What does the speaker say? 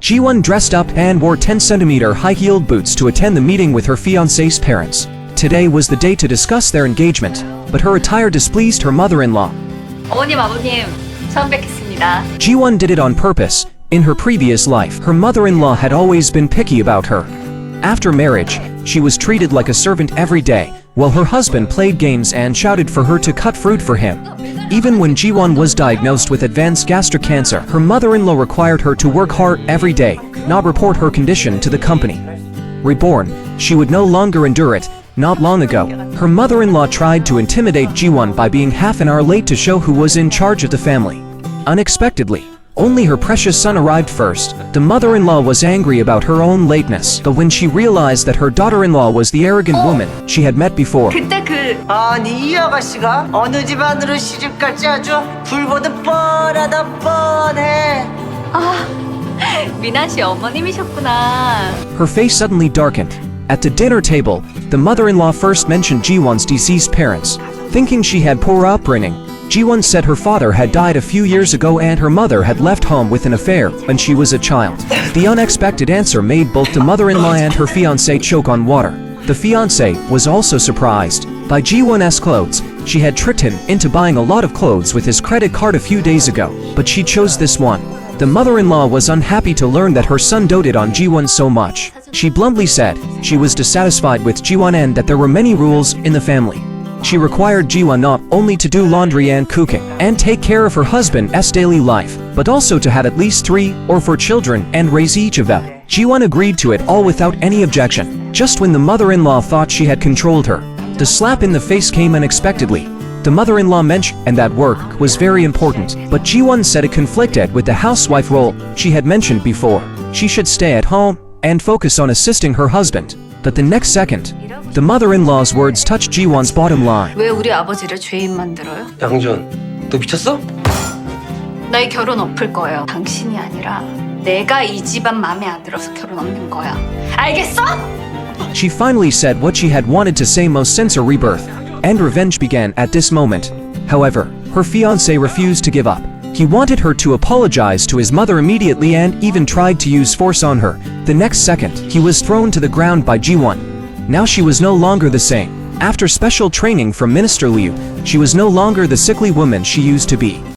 Ji-won dressed up and wore 10cm high-heeled boots to attend the meeting with her fiancé's parents. Today was the day to discuss their engagement, but her attire displeased her mother-in-law. 어머님, 아버님, 처음 뵙겠습니다. Ji-won did it on purpose. In her previous life, her mother-in-law had always been picky about her. After marriage, she was treated like a servant every day, while her husband played games and shouted for her to cut fruit for him. Even when Ji-won was diagnosed with advanced gastric cancer, her mother-in-law required her to work hard every day, not report her condition to the company. Reborn, she would no longer endure it. Not long ago, her mother-in-law tried to intimidate Ji-won by being half an hour late to show who was in charge of the family. Unexpectedly, only her precious son arrived first. The mother-in-law was angry about her own lateness, but when she realized that her daughter-in-law was the arrogant woman she had met before, 아니 이 아가씨가 어느 집안으로 시집 갈지 아주 불보듯 뻔하다 뻔해. 미나 씨 어머님이셨구나. her face suddenly darkened. At the dinner table, the mother-in-law first mentioned Ji-won's deceased parents. Thinking she had poor upbringing, Ji-won said her father had died a few years ago and her mother had left home with an affair when she was a child. The unexpected answer made both the mother-in-law and her fiancé choke on water. The fiancé was also surprised by Ji-won's clothes. She had tricked him into buying a lot of clothes with his credit card a few days ago, but she chose this one. The mother-in-law was unhappy to learn that her son doted on Ji-won so much. She bluntly said she was dissatisfied with Ji-won and that there were many rules in the family. She required Ji-won not only to do laundry and cooking and take care of her husband's daily life, but also to have at least 3 or 4 children and raise each of them. Ji-won agreed to it all without any objection. Just when the mother-in-law thought she had controlled her, the slap in the face came unexpectedly. The mother-in-law mentioned that work was very important, but Ji-won said it conflicted with the housewife role she had mentioned before. She should stay at home and focus on assisting her husband. But the next second, the mother-in-law's words touched Ji-won's bottom line. 왜 우리 아버지를 죄인 만들어요? 양준, 너 미쳤어? 나 이 결혼 엎을 거예요. 당신이 아니라 내가 이 집안 마음에 안 들어서 결혼 엎는 거야. 알겠어? She finally said what she had wanted to say most since her rebirth, and revenge began at this moment. However, her fiancé refused to give up. He wanted her to apologize to his mother immediately and even tried to use force on her. The next second, he was thrown to the ground by Ji-won. Now she was no longer the same. After special training from Minister Liu, she was no longer the sickly woman she used to be.